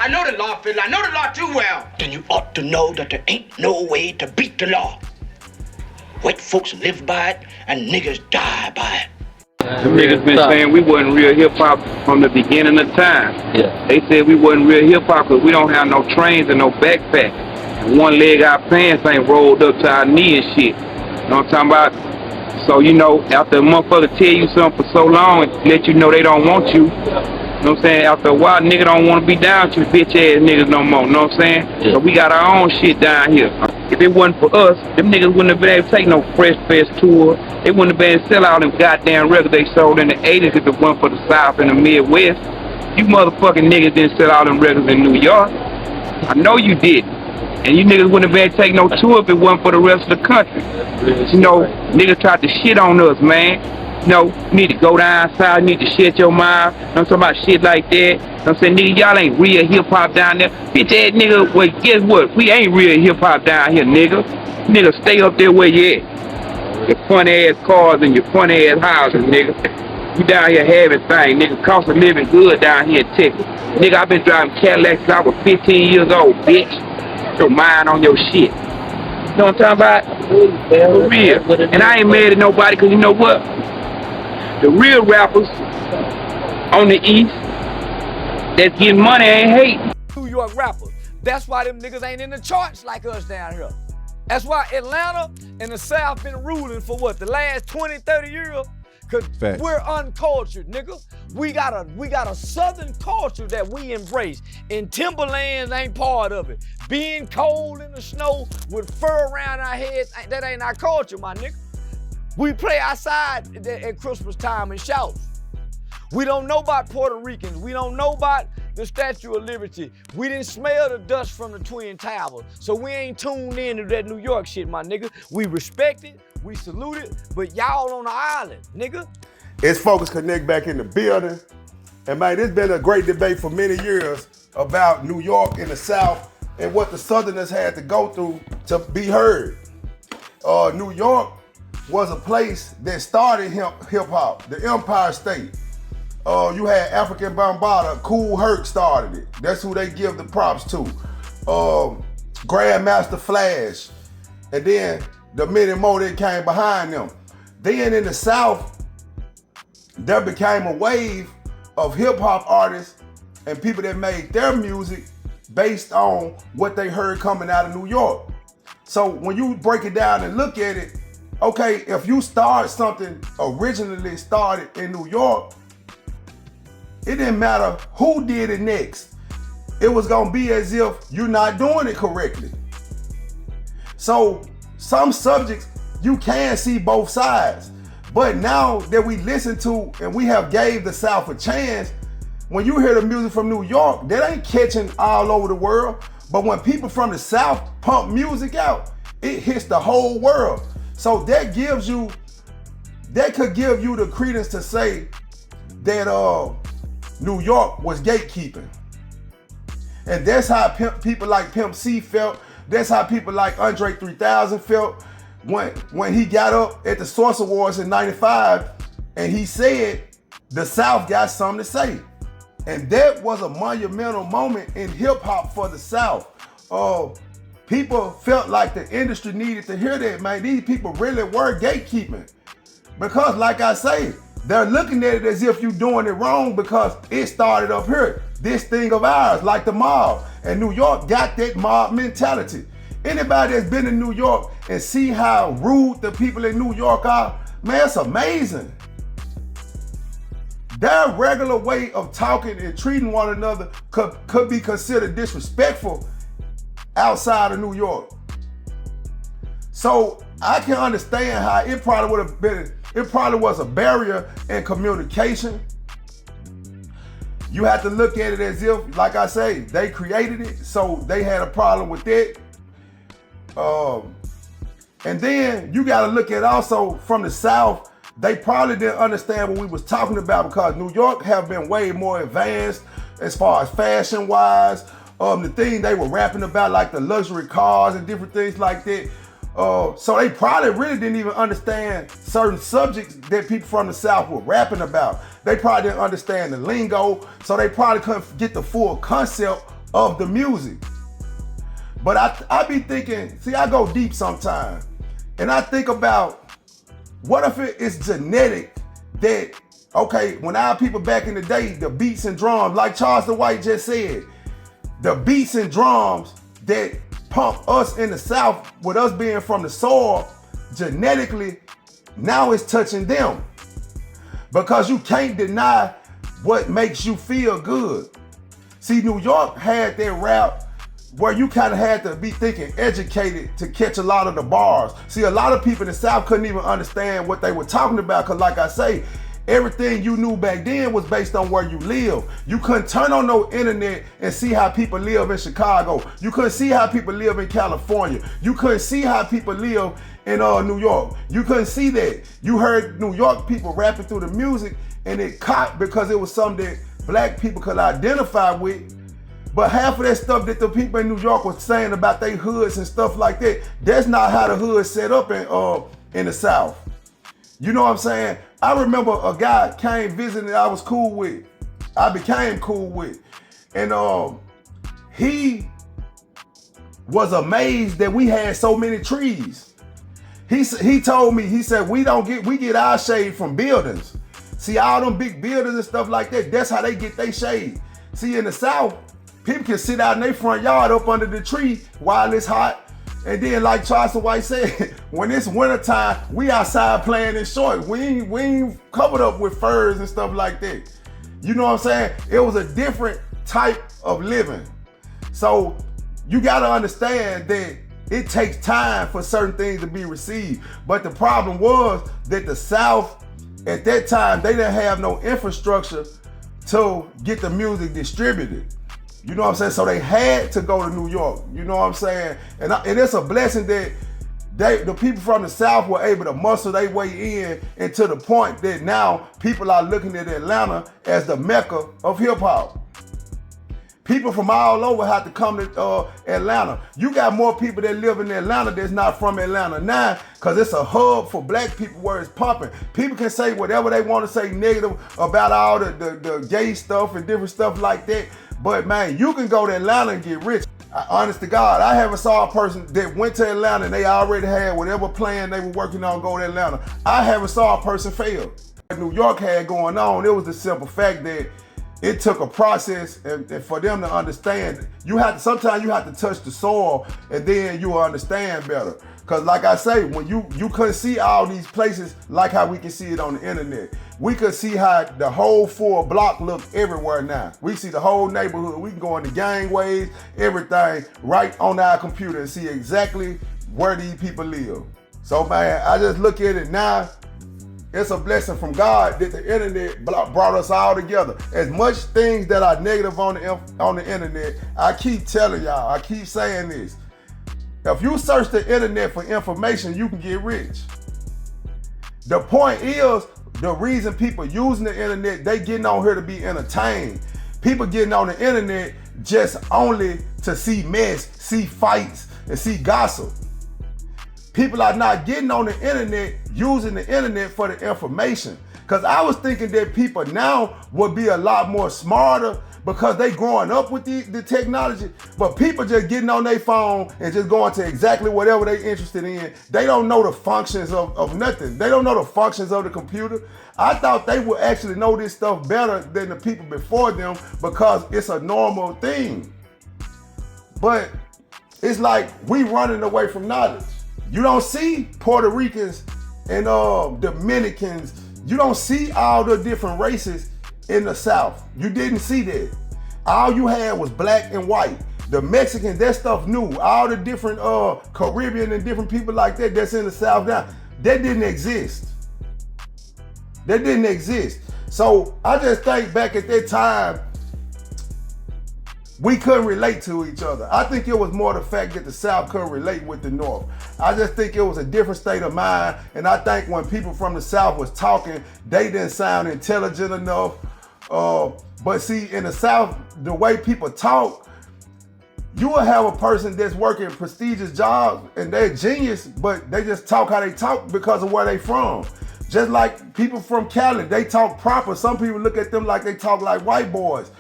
I know the law, Fiddler. I know the law too well. Then you ought to know that there ain't no way to beat the law. White folks live by it, and niggas die by it. Them niggas been saying we wasn't real hip-hop from the beginning of time. Yeah. They said we wasn't real hip-hop because we don't have no trains and no backpack. And one leg our pants ain't rolled up to our knee and shit. You know what I'm talking about? So, you know, after a motherfucker tell you something for so long and let you know they don't want you, you know what I'm saying? After a while, nigga don't want to be down with you bitch-ass niggas no more, you know what I'm saying? Yeah. So we got our own shit down here. If it wasn't for us, them niggas wouldn't have been able to take no Fresh Fest tour. They wouldn't have been able to sell all them goddamn records they sold in the 80s if it wasn't for the South and the Midwest. You motherfucking niggas didn't sell all them records in New York. I know you didn't. And you niggas wouldn't have been able to take no tour if it wasn't for the rest of the country. You know, niggas tried to shit on us, man. You know, you need to go down south, you need to shut your mouth. You know, I'm talking about shit like that. You know what I'm saying? Nigga, y'all ain't real hip-hop down there. Bitch ass nigga, well, guess what? We ain't real hip-hop down here, nigga. Nigga, stay up there where you at. Your funny-ass cars and your funny-ass houses, nigga. You down here having things, nigga. Cost of living good down here in Texas. Nigga, I've been driving Cadillacs since I was 15 years old, bitch. Your mind on your shit. You know what I'm talking about? For real. And I ain't mad at nobody because you know what? The real rappers on the East that's getting money ain't hating. New York rappers. That's why them niggas ain't in the charts like us down here. That's why Atlanta and the South been ruling for what, the last 20, 30 years? Cause we're uncultured, nigga. We got a southern culture that we embrace. And Timberlands ain't part of it. Being cold in the snow with fur around our heads, that ain't our culture, my nigga. We play outside at Christmas time and shout. We don't know about Puerto Ricans. We don't know about the Statue of Liberty. We didn't smell the dust from the Twin Towers. So we ain't tuned in to that New York shit, my nigga. We respect it, we salute it, but y'all on the island, nigga. It's Focus Connect back in the building. And man, it's been a great debate for many years about New York and the South and what the Southerners had to go through to be heard. New York was a place that started hip-hop, the Empire State. You had African Bambaataa, Kool Herc started it. That's who they give the props to. Grandmaster Flash. And then the many more that came behind them. Then in the South, there became a wave of hip-hop artists and people that made their music based on what they heard coming out of New York. So when you break it down and look at it, okay, if you start something originally started in New York, it didn't matter who did it next. It was gonna be as if you're not doing it correctly. So some subjects, you can see both sides. But now that we listen to and we have gave the South a chance, when you hear the music from New York, that ain't catching all over the world. But when people from the South pump music out, it hits the whole world. So that could give you the credence to say that New York was gatekeeping. And that's how people like Pimp C felt. That's how people like Andre 3000 felt when he got up at the Source Awards in '95 and he said, the South got something to say. And that was a monumental moment in hip hop for the South. People felt like the industry needed to hear that, man. These people really were gatekeeping. Because like I say, they're looking at it as if you're doing it wrong because it started up here. This thing of ours, like the mob. And New York got that mob mentality. Anybody that's been in New York and see how rude the people in New York are, man, it's amazing. Their regular way of talking and treating one another could be considered disrespectful outside of New York. So I can understand how it probably was a barrier in communication. You have to look at it as if, like I say, they created it, so they had a problem with it. And then you gotta look at also from the South, they probably didn't understand what we was talking about because New York have been way more advanced as far as fashion wise. The thing they were rapping about, like the luxury cars and different things like that. So they probably really didn't even understand certain subjects that people from the South were rapping about. They probably didn't understand the lingo, so they probably couldn't get the full concept of the music. But I be thinking, see, I go deep sometimes, and I think about, what if it's genetic that, okay, when our people back in the day, the beats and drums, like Charleston White just said, the beats and drums that pump us in the South, with us being from the soil, genetically, now it's touching them. Because you can't deny what makes you feel good. See, New York had their rap where you kind of had to be thinking educated to catch a lot of the bars. See, a lot of people in the South couldn't even understand what they were talking about, because like I say, everything you knew back then was based on where you live. You couldn't turn on no internet and see how people live in Chicago. You couldn't see how people live in California. You couldn't see how people live in New York. You couldn't see that. You heard New York people rapping through the music, and it caught because it was something that black people could identify with. But half of that stuff that the people in New York was saying about their hoods and stuff like that, that's not how the hood set up in the South. You know what I'm saying? I remember a guy came visiting that I was cool with. I became cool with. And he was amazed that we had so many trees. He told me, he said, we get our shade from buildings. See, all them big buildings and stuff like that, that's how they get their shade. See, in the South, people can sit out in their front yard up under the tree while it's hot. And then, like Charleston White said, when it's wintertime, we outside playing in shorts. We ain't covered up with furs and stuff like that. You know what I'm saying? It was a different type of living. So you gotta understand that it takes time for certain things to be received. But the problem was that the South, at that time, they didn't have no infrastructure to get the music distributed. You know what I'm saying? So they had to go to New York. You know what I'm saying? And it's a blessing that the people from the South were able to muscle their way in, and to the point that now people are looking at Atlanta as the Mecca of hip hop. People from all over have to come to Atlanta. You got more people that live in Atlanta that's not from Atlanta now, because it's a hub for black people where it's pumping. People can say whatever they want to say negative about all the gay stuff and different stuff like that. But man, you can go to Atlanta and get rich. Honest to God, I haven't saw a person that went to Atlanta and they already had whatever plan they were working on go to Atlanta. I haven't saw a person fail. What New York had going on, it was the simple fact that it took a process, and for them to understand, sometimes you have to touch the soil, and then you will understand better. Cause like I say, when you couldn't see all these places like how we can see it on the internet. We could see how the whole 4 block look everywhere now. We see the whole neighborhood. We can go in the gangways, everything right on our computer and see exactly where these people live. So man, I just look at it now. It's a blessing from God that the internet brought us all together. As much things that are negative on the internet, I keep telling y'all, I keep saying this. If you search the internet for information, you can get rich. The point is, the reason people using the internet, they getting on here to be entertained. People getting on the internet just only to see mess, see fights, and see gossip. People are not getting on the internet, using the internet for the information. Because I was thinking that people now would be a lot more smarter because they growing up with the technology, but people just getting on their phone and just going to exactly whatever they interested in. They don't know the functions of nothing. They don't know the functions of the computer. I thought they would actually know this stuff better than the people before them because it's a normal thing. But it's like we running away from knowledge. You don't see Puerto Ricans and Dominicans. You don't see all the different races in the South. You didn't see that. All you had was black and white. The Mexicans, that stuff new. All the different Caribbean and different people like that that's in the South now, that didn't exist. That didn't exist. So I just think back at that time, we couldn't relate to each other. I think it was more the fact that the South couldn't relate with the North. I just think it was a different state of mind. And I think when people from the South was talking, they didn't sound intelligent enough. But see, in the South, the way people talk, you will have a person that's working prestigious jobs and they're genius, but they just talk how they talk because of where they from. Just like people from Cali, they talk proper. Some people look at them like they talk like white boys.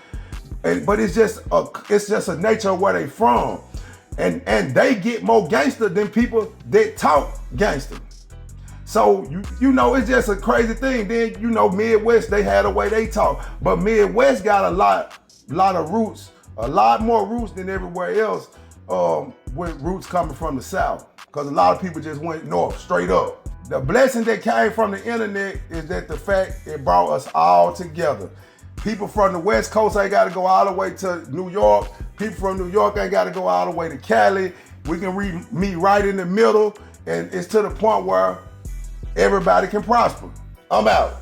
But it's just a nature of where they from. And they get more gangster than people that talk gangster. So you know, it's just a crazy thing. Then you know, Midwest, they had a way they talk. But Midwest got a lot of roots, a lot more roots than everywhere else, with roots coming from the South. Because a lot of people just went north, straight up. The blessing that came from the internet is that the fact it brought us all together. People from the West Coast ain't got to go all the way to New York. People from New York ain't got to go all the way to Cali. We can meet right in the middle, and it's to the point where everybody can prosper. I'm out.